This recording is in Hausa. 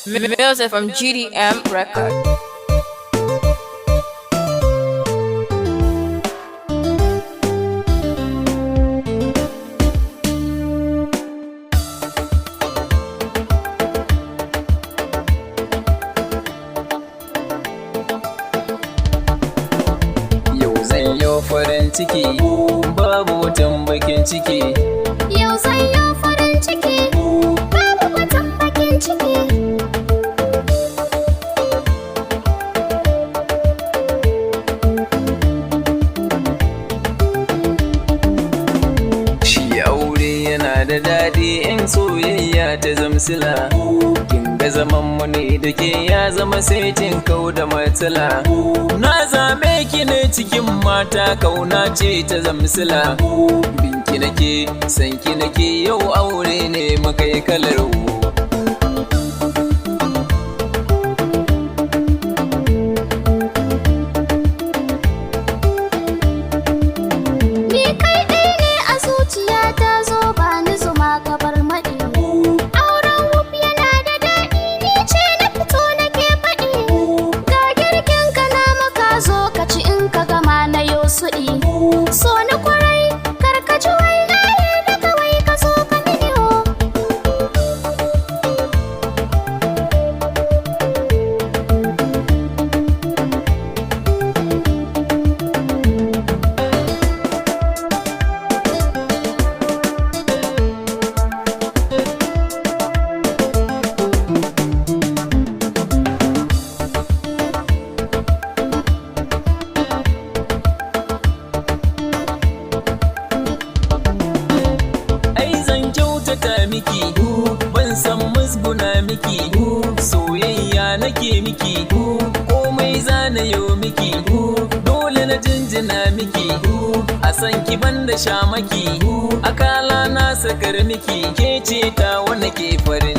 Music from GDM Record. Yau zan yi farin ciki, babu watan bakin ciki. Yau zan yi farin ciki, babu watan bakin ciki. Shi aure yana da daɗi in soyayya ta zamsila. Kin ga zaman mu ne da ke ya zama saitin kau da matsala. Na zame ki ne cikin mata kauna ce ta zamsila. Binki nake, sanki nake yau aure ne muka yi kalar wu. Ni kai ɗaya ne a zuciya ta zo ba ni zuma ka bar maɗi. Auren Wuff yana da daɗi, ni ce na fito nake faɗi. Ga girkin ka na maka zo ka ci in ka gama na yo suɗi. So ni kwarai karkaci wai na yarda kawai ka zo ka mini ho. Ai zan kyautata miki, ban san musguna miki. Soyayya nake miki, komai zana yo miki. Dole na jinjina miki, a san ki banda shamaki. Akala na sakar miki, ke ce ta wanda ke farin